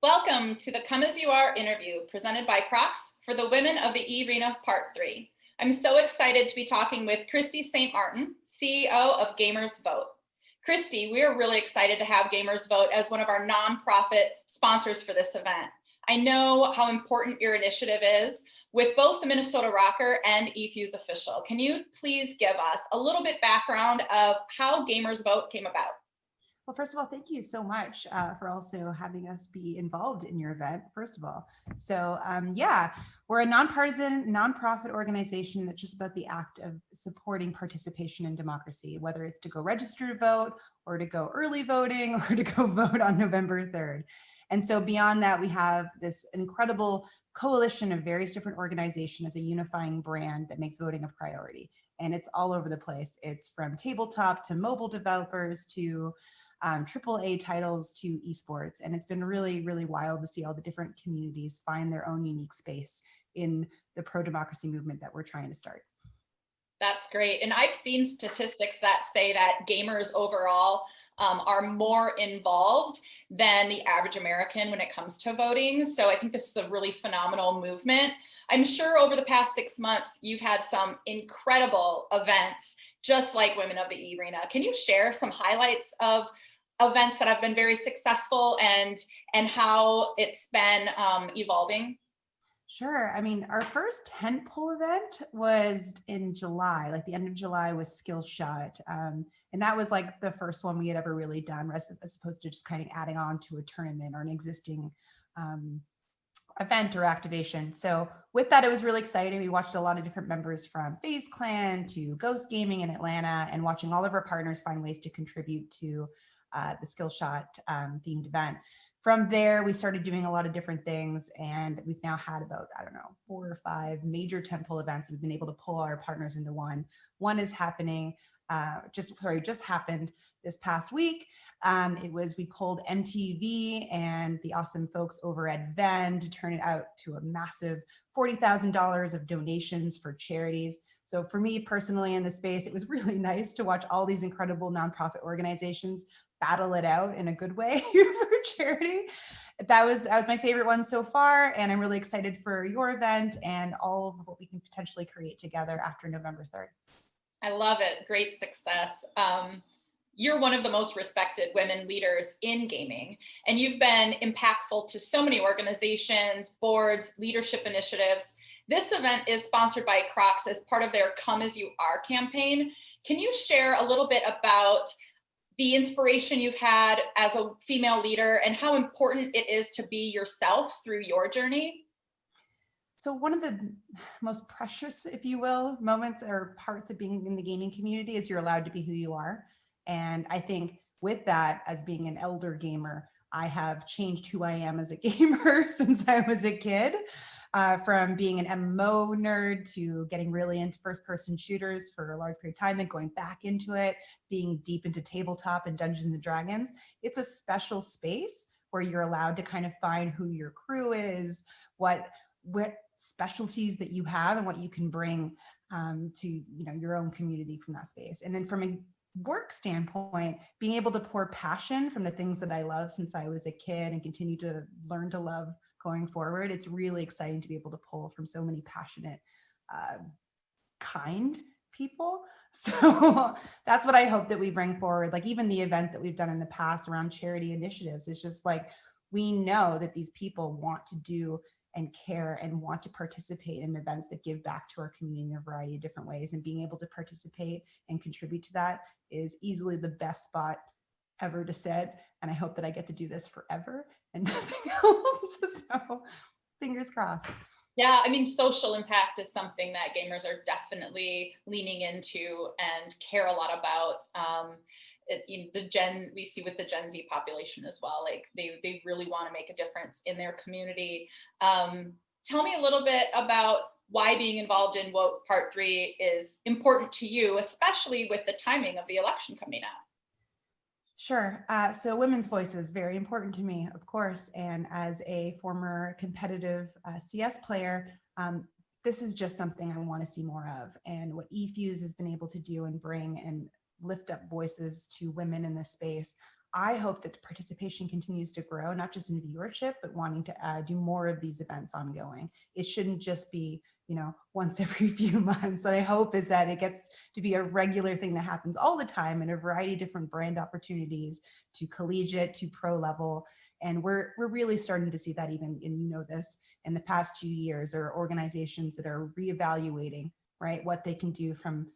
Welcome to the Come As You Are interview presented by Crocs for the Women of the eRena Part 3. I'm so excited to be talking with Christie St. CEO of Gamers.Vote. Christie, we are really excited to have Gamers.Vote as one of our nonprofit sponsors for this event. I know how important your initiative is with both the Minnesota ROKKR and eFuse Official. Can you please give us a little bit background of how Gamers.Vote came about? Well, first of all, thank you so much for also having us be involved in your event, first of all. So we're a nonpartisan, nonprofit organization that's just about the act of supporting participation in democracy, whether it's to go register to vote or to go early voting or to go vote on November 3rd. And so beyond that, we have this incredible coalition of various different organizations as a unifying brand that makes voting a priority. And it's all over the place. It's from tabletop to mobile developers to AAA titles to esports. And it's been really, really wild to see all the different communities find their own unique space in the pro-democracy movement that we're trying to start. That's great. And I've seen statistics that say that gamers overall are more involved than the average American when it comes to voting. So I think this is a really phenomenal movement. I'm sure over the past 6 months, you've had some incredible events, just like Women of the eRena. Can you share some highlights of events that have been very successful and how it's been evolving? Sure. I mean, our first tentpole event was in July, like the end of July was Skill Shot. And that was like the first one we had ever really done, as opposed to just kind of adding on to a tournament or an existing event or activation. So with that, it was really exciting. We watched a lot of different members from FaZe Clan to Ghost Gaming in Atlanta and watching all of our partners find ways to contribute to the Skill Shot themed event. From there, we started doing a lot of different things, and we've now had about, 4 or 5 major tentpole events. We've been able to pull our partners into one. One is happening, just happened this past week. We pulled MTV and the awesome folks over at Venn to turn it out to a massive $40,000 of donations for charities. So for me personally in the space, it was really nice to watch all these incredible nonprofit organizations battle it out in a good way for charity. That was my favorite one so far, and I'm really excited for your event and all of what we can potentially create together after November 3rd. I love it. Great success. You're one of the most respected women leaders in gaming, and you've been impactful to so many organizations, boards, leadership initiatives. This event is sponsored by Crocs as part of their Come As You Are campaign. Can you share a little bit about the inspiration you've had as a female leader and how important it is to be yourself through your journey? So one of the most precious, if you will, moments or parts of being in the gaming community is you're allowed to be who you are. And I think with that, as being an elder gamer, I have changed who I am as a gamer since I was a kid. From being an MMO nerd to getting really into first-person shooters for a large period of time, then going back into it, being deep into tabletop and Dungeons and Dragons. It's a special space where you're allowed to kind of find who your crew is, what specialties that you have, and what you can bring to your own community from that space. And then from a work standpoint, being able to pour passion from the things that I love since I was a kid and continue to learn to love going forward, it's really exciting to be able to pull from so many passionate, kind people. So that's what I hope that we bring forward. Like even the event that we've done in the past around charity initiatives, it's just like, we know that these people want to do and care and want to participate in events that give back to our community in a variety of different ways. And being able to participate and contribute to that is easily the best spot ever to sit. And I hope that I get to do this forever and nothing else. So fingers crossed. Yeah, I mean, social impact is something that gamers are definitely leaning into and care a lot about. We see with the Gen Z population as well, like they really want to make a difference in their community. Tell me a little bit about why being involved in Vote Part 3 is important to you, especially with the timing of the election coming up. Sure. So women's voice is very important to me, of course. And as a former competitive CS player, this is just something I want to see more of. And what eFuse has been able to do and bring and lift up voices to women in this space, I hope that participation continues to grow, not just in viewership, but wanting to do more of these events ongoing. It shouldn't just be, once every few months. What I hope is that it gets to be a regular thing that happens all the time in a variety of different brand opportunities, to collegiate, to pro level. And we're really starting to see that, even, and this, in the past 2 years, or organizations that are reevaluating, right, what they can do from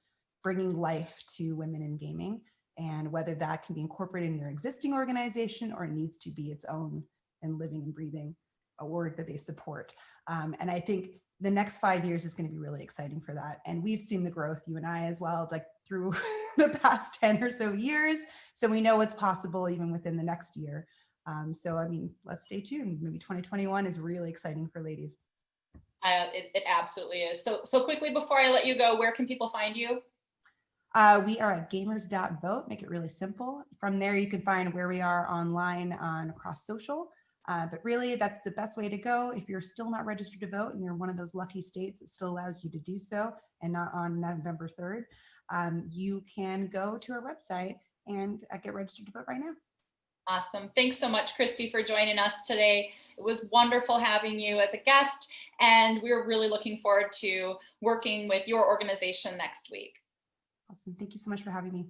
bringing life to women in gaming, and whether that can be incorporated in your existing organization or it needs to be its own and living and breathing a word that they support. And I think the next 5 years is going to be really exciting for that. And we've seen the growth, you and I as well, like through the past 10 or so years. So we know what's possible even within the next year. So, I mean, let's stay tuned. Maybe 2021 is really exciting for ladies. It absolutely is. So quickly before I let you go, where can people find you? We are at Gamers.Vote, make it really simple. From there, you can find where we are online across social. But really, that's the best way to go. If you're still not registered to vote and you're one of those lucky states that still allows you to do so, and not on November 3rd, you can go to our website and get registered to vote right now. Awesome. Thanks so much, Christie, for joining us today. It was wonderful having you as a guest, and we're really looking forward to working with your organization next week. Awesome. Thank you so much for having me.